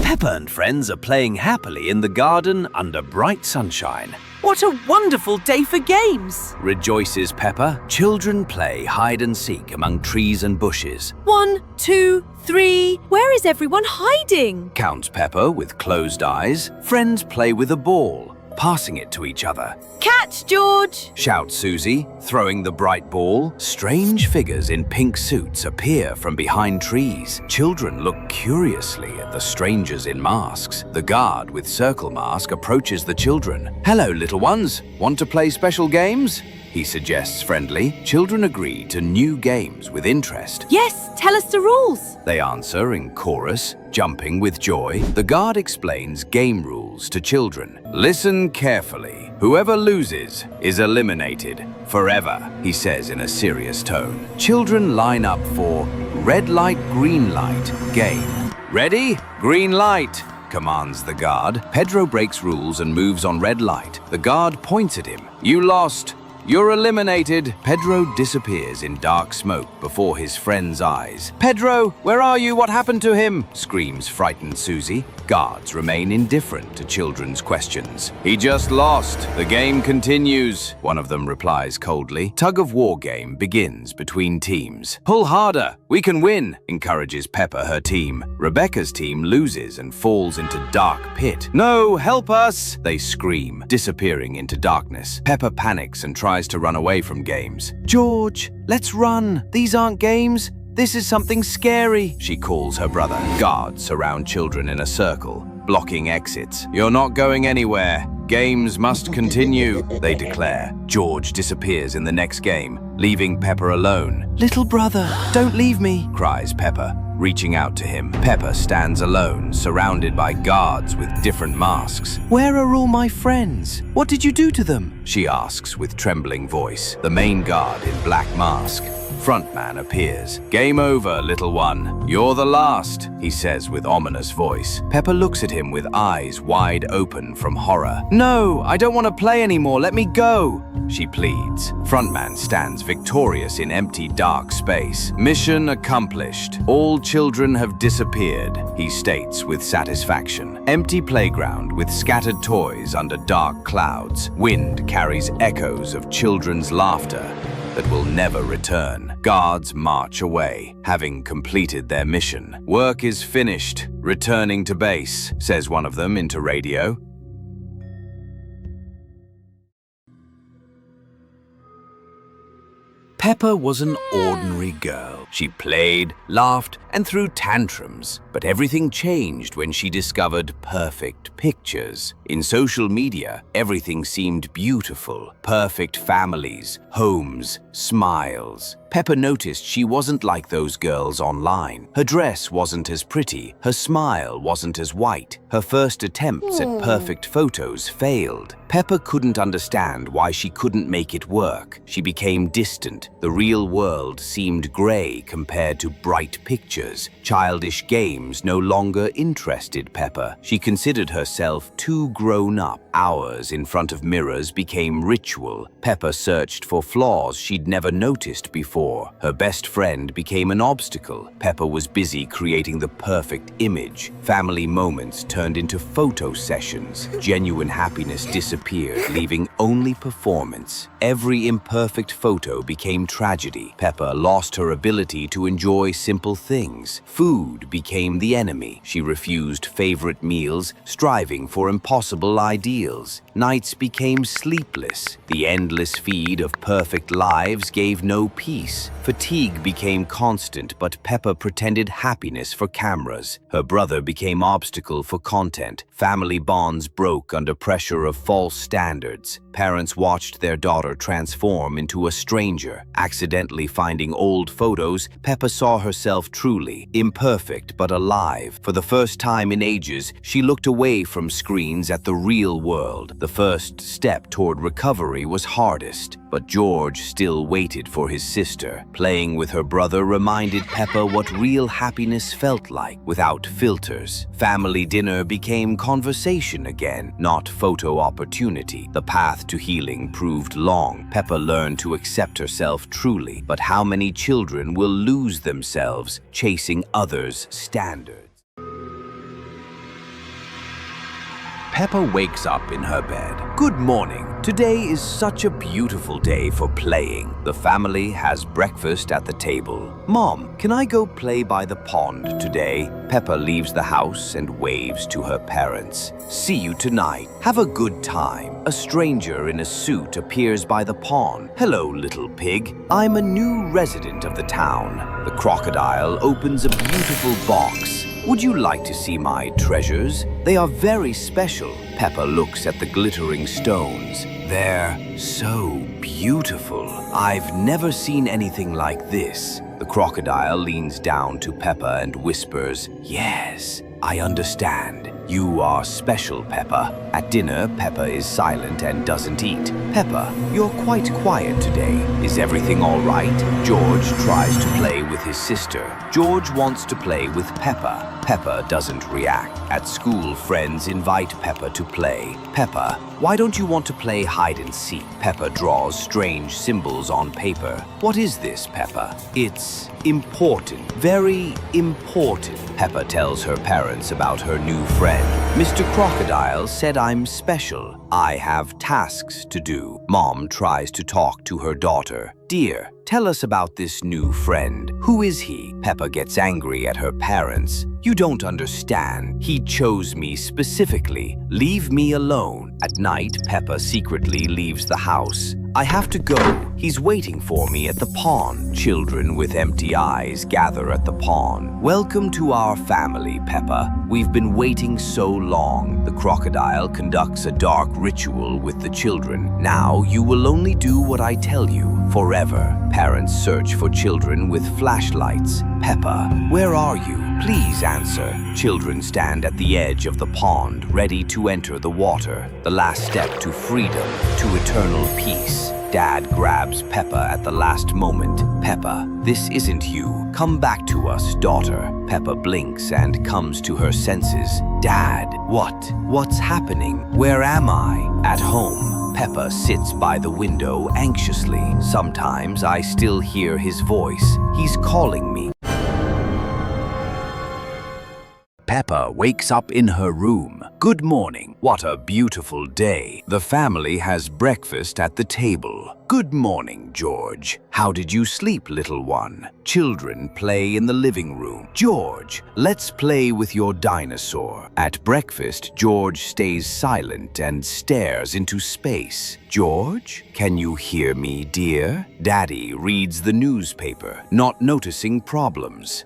Peppa and friends are playing happily in the garden under bright sunshine. What a wonderful day for games! Rejoices Peppa. Children play hide and seek among trees and bushes. 1, 2, 3. Where is everyone hiding? Counts Peppa with closed eyes. Friends play with a ball, passing it to each other. Catch, George! Shouts Susie, throwing the bright ball. Strange figures in pink suits appear from behind trees. Children look curiously at the strangers in masks. The guard with circle mask approaches the children. Hello, little ones. Want to play special games? He suggests friendly. Children agree to new games with interest. Yes, tell us the rules. They answer in chorus, jumping with joy. The guard explains game rules to children. Listen carefully. Whoever loses is eliminated forever, he says in a serious tone. Children line up for red light, green light game. Ready? Green light, commands the guard. Pedro breaks rules and moves on red light. The guard points at him. You lost. You're eliminated. Pedro disappears in dark smoke before his friend's eyes. Pedro, where are you? What happened to him? Screams frightened Susie. Guards remain indifferent to children's questions. He just lost. The game continues, one of them replies coldly. Tug-of-war game begins between teams. Pull harder. We can win, encourages Peppa her team. Rebecca's team loses and falls into dark pit. No, help us, they scream, disappearing into darkness. Peppa panics and tries to run away from games. George, let's run. These aren't games. This is something scary, she calls her brother. Guards surround children in a circle, blocking exits. You're not going anywhere. Games must continue, they declare. George disappears in the next game, leaving Peppa alone. Little brother, don't leave me, cries Peppa, reaching out to him. Peppa stands alone, surrounded by guards with different masks. Where are all my friends? What did you do to them? She asks with trembling voice. The main guard in black mask. Frontman appears. Game over, little one. You're the last, he says with ominous voice. Peppa looks at him with eyes wide open from horror. No, I don't want to play anymore. Let me go, she pleads. Frontman stands victorious in empty, dark space. Mission accomplished. All children have disappeared, he states with satisfaction. Empty playground with scattered toys under dark clouds. Wind carries echoes of children's laughter that will never return. Guards march away, having completed their mission. Work is finished. Returning to base, says one of them into radio. Peppa was an ordinary girl. She played, laughed, and threw tantrums. But everything changed when she discovered perfect pictures. In social media, everything seemed beautiful. Perfect families, homes, smiles. Peppa noticed she wasn't like those girls online. Her dress wasn't as pretty. Her smile wasn't as white. Her first attempts at perfect photos failed. Peppa couldn't understand why she couldn't make it work. She became distant. The real world seemed gray compared to bright pictures. Childish games no longer interested Peppa. She considered herself too grown up. Hours in front of mirrors became ritual. Peppa searched for flaws she'd never noticed before. Her best friend became an obstacle. Peppa was busy creating the perfect image. Family moments turned into photo sessions. Genuine happiness disappeared, leaving only performance. Every imperfect photo became tragedy. Peppa lost her ability to enjoy simple things. Food became the enemy. She refused favorite meals, striving for impossible ideals. Nights became sleepless. The endless feed of perfect lives gave no peace. Fatigue became constant, but Peppa pretended happiness for cameras. Her brother became obstacle for content. Family bonds broke under pressure of false standards. Parents watched their daughter transform into a stranger. Accidentally finding old photos, Peppa saw herself truly, imperfect but alive. For the first time in ages, she looked away from screens at the real world. The first step toward recovery was hardest, but George still waited for his sister. Playing with her brother reminded Peppa what real happiness felt like, without filters. Family dinner became conversation again, not photo opportunity. The path to healing proved long. Peppa learned to accept herself truly, but how many children will lose themselves chasing others' standards? Peppa wakes up in her bed. Good morning. Today is such a beautiful day for playing. The family has breakfast at the table. Mom, can I go play by the pond today? Peppa leaves the house and waves to her parents. See you tonight. Have a good time. A stranger in a suit appears by the pond. Hello, little pig. I'm a new resident of the town. The crocodile opens a beautiful box. Would you like to see my treasures? They are very special. Peppa looks at the glittering stones. They're so beautiful. I've never seen anything like this. The crocodile leans down to Peppa and whispers, "Yes, I understand. You are special, Peppa." At dinner, Peppa is silent and doesn't eat. Peppa, you're quite quiet today. Is everything all right? George tries to play with his sister. George wants to play with Peppa. Peppa doesn't react. At school, friends invite Peppa to play. Peppa, why don't you want to play hide and seek? Peppa draws strange symbols on paper. What is this, Peppa? It's important. Very important. Peppa tells her parents about her new friend. Mr. Crocodile said I'm special. I have tasks to do. Mom tries to talk to her daughter. Dear, tell us about this new friend. Who is he? Peppa gets angry at her parents. You don't understand. He chose me specifically. Leave me alone. At night, Peppa secretly leaves the house. I have to go. He's waiting for me at the pond. Children with empty eyes gather at the pond. Welcome to our family, Peppa. We've been waiting so long. The crocodile conducts a dark ritual with the children. Now you will only do what I tell you forever. Parents search for children with flashlights. Peppa, where are you? Please answer. Children stand at the edge of the pond, ready to enter the water. The last step to freedom, to eternal peace. Dad grabs Peppa at the last moment. Peppa, this isn't you. Come back to us, daughter. Peppa blinks and comes to her senses. Dad, what? What's happening? Where am I? At home. Peppa sits by the window anxiously. Sometimes I still hear his voice. He's calling me. Peppa wakes up in her room. Good morning. What a beautiful day. The family has breakfast at the table. Good morning, George. How did you sleep, little one? Children play in the living room. George, let's play with your dinosaur. At breakfast, George stays silent and stares into space. George, can you hear me, dear? Daddy reads the newspaper, not noticing problems.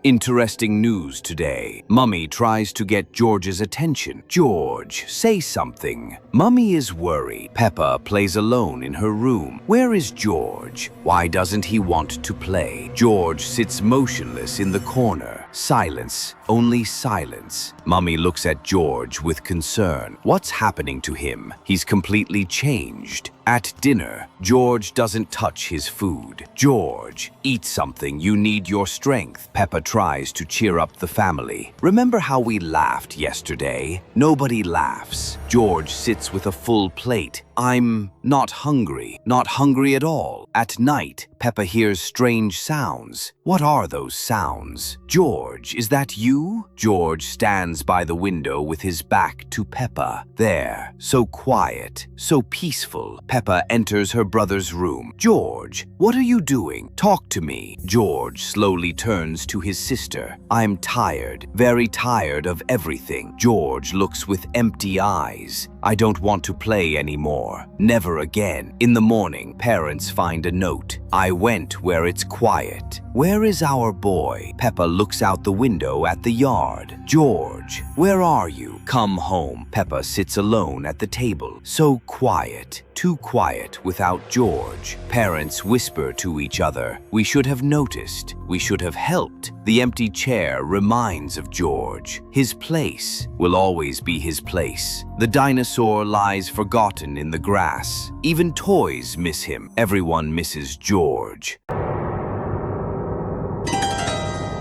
Interesting news today. Mummy tries to get George's attention. George, say something. Mummy is worried. Peppa plays alone in her room. Where is George? Why doesn't he want to play? George sits motionless in the corner. Silence, only silence. Mummy looks at George with concern. What's happening to him? He's completely changed. At dinner, George doesn't touch his food. George, eat something. You need your strength. Peppa tries to cheer up the family. Remember how we laughed yesterday? Nobody laughs. George sits with a full plate. I'm not hungry. Not hungry at all. At night, Peppa hears strange sounds. What are those sounds? George, is that you? George stands by the window with his back to Peppa. There, so quiet, so peaceful. Peppa enters her brother's room. George, what are you doing? Talk to me. George slowly turns to his sister. I'm tired, very tired of everything. George looks with empty eyes. I don't want to play anymore. Never again. In the morning, parents find a note. I went where it's quiet. Where is our boy? Peppa looks out the window at the yard. George, where are you? Come home. Peppa sits alone at the table. So quiet. Too quiet without George. Parents whisper to each other. We should have noticed. We should have helped. The empty chair reminds of George. His place will always be his place. The dinosaur lies forgotten in the grass. Even toys miss him. Everyone misses George.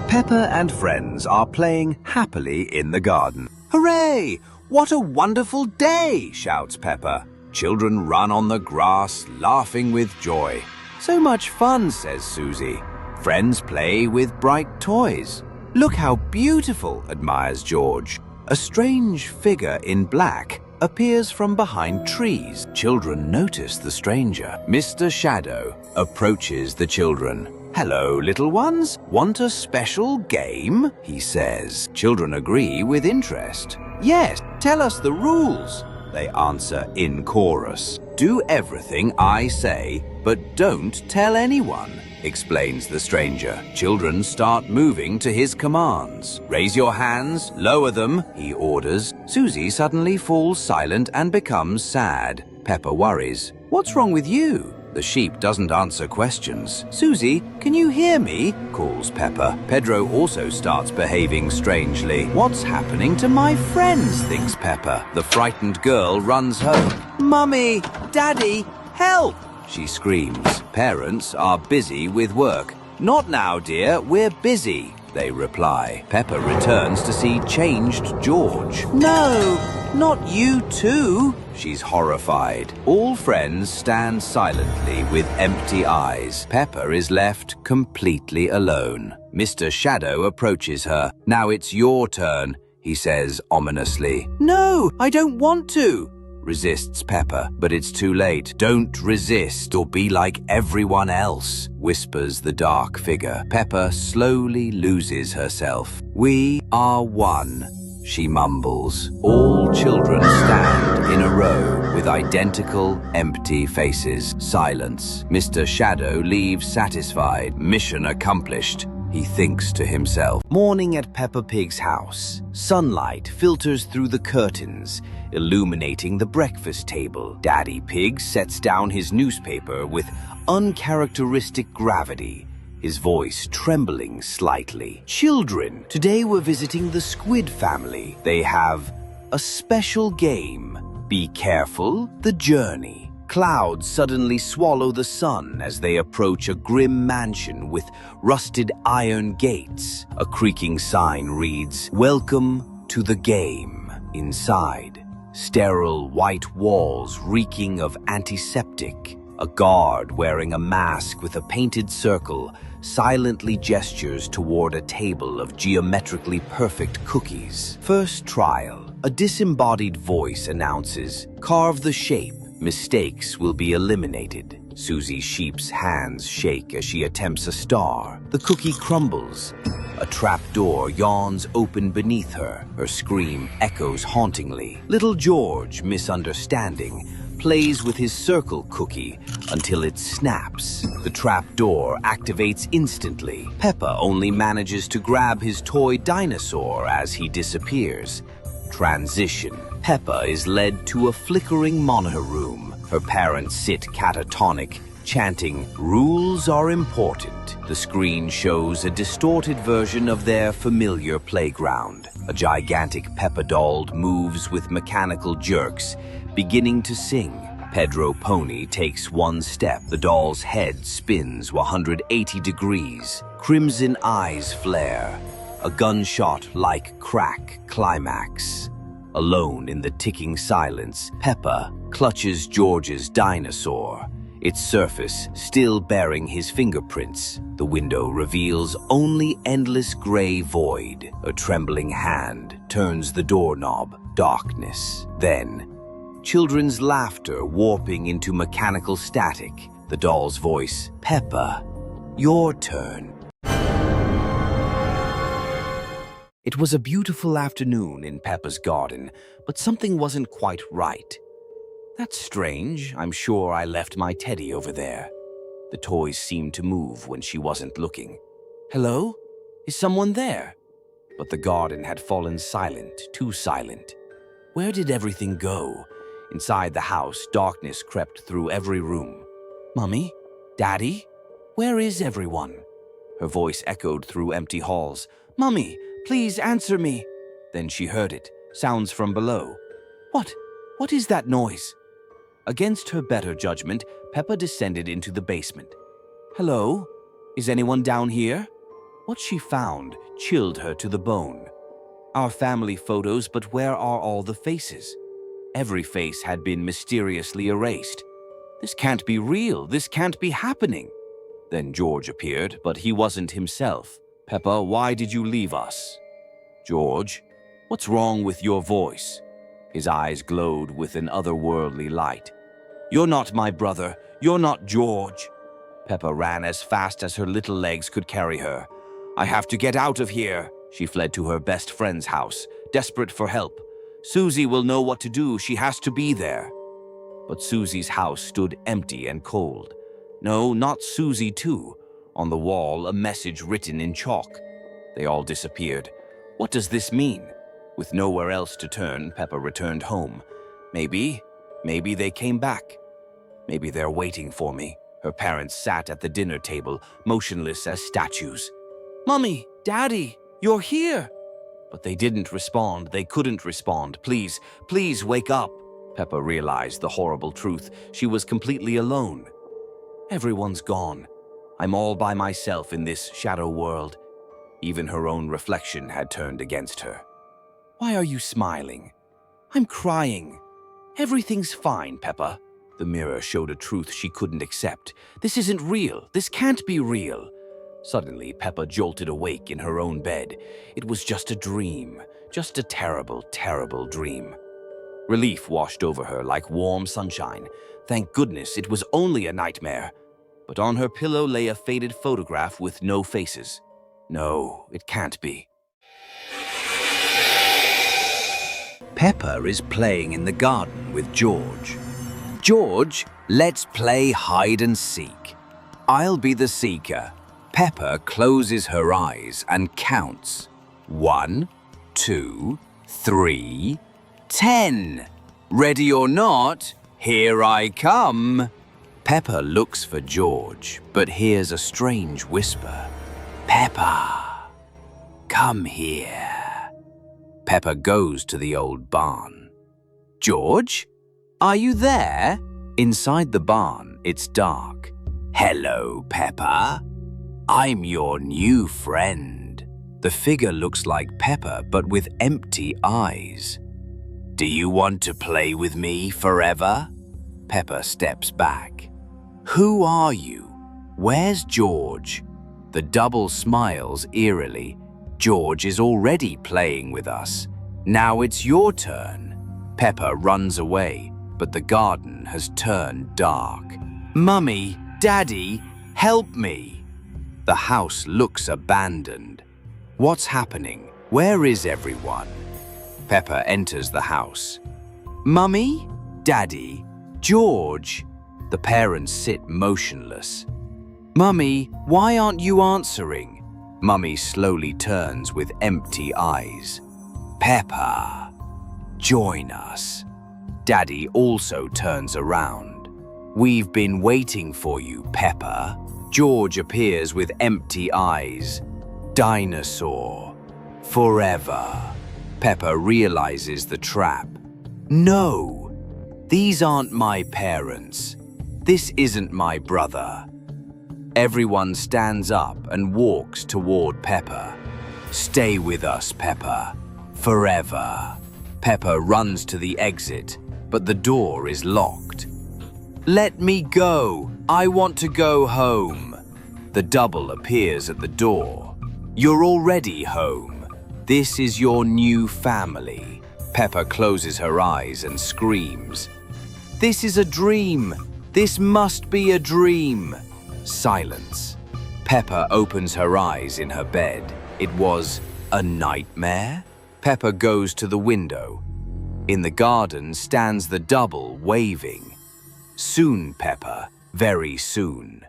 Peppa and friends are playing happily in the garden. Hooray! What a wonderful day, shouts Peppa. Children run on the grass, laughing with joy. So much fun, says Susie. Friends play with bright toys. Look how beautiful, admires George. A strange figure in black appears from behind trees. Children notice the stranger. Mr. Shadow approaches the children. "Hello, little ones. Want a special game?" he says. Children agree with interest. "Yes, tell us the rules," they answer in chorus. "Do everything I say, but don't tell anyone," explains the stranger. Children start moving to his commands. "Raise your hands, lower them," he orders. Susie suddenly falls silent and becomes sad. Peppa worries. "What's wrong with you?" The sheep doesn't answer questions. "Susie, can you hear me?" calls Peppa. Pedro also starts behaving strangely. "What's happening to my friends?" thinks Peppa. The frightened girl runs home. "Mummy! Daddy! Help!" she screams. Parents are busy with work. "Not now, dear, we're busy," they reply. Peppa returns to see changed George. "No, not you too!" She's horrified. All friends stand silently with empty eyes. Peppa is left completely alone. Mr. Shadow approaches her. "Now it's your turn," he says ominously. "No, I don't want to," resists Peppa, but it's too late. "Don't resist or be like everyone else," whispers the dark figure. Peppa slowly loses herself. "We are one," she mumbles. All children stand in a row with identical empty faces. Silence. Mr. Shadow leaves satisfied. Mission accomplished, he thinks to himself. Morning at Peppa Pig's house. Sunlight filters through the curtains, illuminating the breakfast table. Daddy Pig sets down his newspaper with uncharacteristic gravity, his voice trembling slightly. "Children, today we're visiting the squid family. They have a special game. Be careful, the journey." Clouds suddenly swallow the sun as they approach a grim mansion with rusted iron gates. A creaking sign reads, "Welcome to the game." Inside, sterile white walls reeking of antiseptic. A guard wearing a mask with a painted circle silently gestures toward a table of geometrically perfect cookies. First trial. A disembodied voice announces, "Carve the shape. Mistakes will be eliminated." Susie Sheep's hands shake as she attempts a star. The cookie crumbles. A trapdoor yawns open beneath her. Her scream echoes hauntingly. Little George, misunderstanding, plays with his circle cookie until it snaps. The trapdoor activates instantly. Peppa only manages to grab his toy dinosaur as he disappears. Transition. Peppa is led to a flickering monitor room. Her parents sit catatonic, chanting, "Rules are important." The screen shows a distorted version of their familiar playground. A gigantic Peppa doll moves with mechanical jerks, beginning to sing. Pedro Pony takes one step. The doll's head spins 180 degrees. Crimson eyes flare. A gunshot-like crack climax. Alone in the ticking silence, Peppa clutches George's dinosaur, its surface still bearing his fingerprints. The window reveals only endless gray void. A trembling hand turns the doorknob. Darkness. Then, children's laughter warping into mechanical static. The doll's voice, "Peppa, your turn." It was a beautiful afternoon in Peppa's garden, but something wasn't quite right. "That's strange. I'm sure I left my teddy over there." The toys seemed to move when she wasn't looking. "Hello? Is someone there?" But the garden had fallen silent, too silent. Where did everything go? Inside the house, darkness crept through every room. "Mummy? Daddy? Where is everyone?" Her voice echoed through empty halls. "Mummy, please answer me." Then she heard it, sounds from below. What is that noise?" Against her better judgment, Peppa descended into the basement. "Hello? Is anyone down here?" What she found chilled her to the bone. Our family photos, but where are all the faces? Every face had been mysteriously erased. This can't be real. This can't be happening. Then George appeared, but he wasn't himself. "Peppa, why did you leave us?" "George, What's wrong with your voice? His eyes glowed with an otherworldly light. You're not my brother. You're not George. Peppa ran as fast as her little legs could carry her. I have to get out of here. She fled to her best friend's house, desperate for help. Susie will know what to do. She has to be there. But Susie's house stood empty and cold. No, not Susie too. On the wall, a message written in chalk. They all disappeared. What does this mean? With nowhere else to turn, Peppa returned home. Maybe they came back. Maybe they're waiting for me. Her parents sat at the dinner table, motionless as statues. Mummy, Daddy, you're here. But they didn't respond. They couldn't respond. Please, please wake up. Peppa realized the horrible truth. She was completely alone. Everyone's gone. I'm all by myself in this shadow world. Even her own reflection had turned against her. Why are you smiling? I'm crying. Everything's fine, Peppa. The mirror showed a truth she couldn't accept. This isn't real. This can't be real. Suddenly, Peppa jolted awake in her own bed. It was just a dream. Just a terrible, terrible dream. Relief washed over her like warm sunshine. Thank goodness it was only a nightmare. But on her pillow lay a faded photograph with no faces. No, it can't be. Peppa is playing in the garden with George. George, let's play hide and seek. I'll be the seeker. Peppa closes her eyes and counts. 1, 2, 3, 10. Ready or not, here I come. Peppa looks for George, but hears a strange whisper. Peppa, come here. Peppa goes to the old barn. George, are you there? Inside the barn, it's dark. Hello, Peppa. I'm your new friend. The figure looks like Peppa, but with empty eyes. Do you want to play with me forever? Peppa steps back. Who are you? Where's George? The double smiles eerily. George is already playing with us. Now it's your turn. Peppa runs away, but the garden has turned dark. Mummy, Daddy, help me. The house looks abandoned. What's happening? Where is everyone? Peppa enters the house. Mummy, Daddy, George. The parents sit motionless. Mummy, why aren't you answering? Mummy slowly turns with empty eyes. Peppa, join us. Daddy also turns around. We've been waiting for you, Peppa. George appears with empty eyes. Dinosaur, forever. Peppa realizes the trap. No, these aren't my parents. This isn't my brother. Everyone stands up and walks toward Peppa. Stay with us, Peppa. Forever. Peppa runs to the exit, but the door is locked. Let me go. I want to go home. The double appears at the door. You're already home. This is your new family. Peppa closes her eyes and screams. This is a dream. This must be a dream. Silence. Peppa opens her eyes in her bed. It was a nightmare? Peppa goes to the window. In the garden stands the double waving. Soon, Peppa, very soon.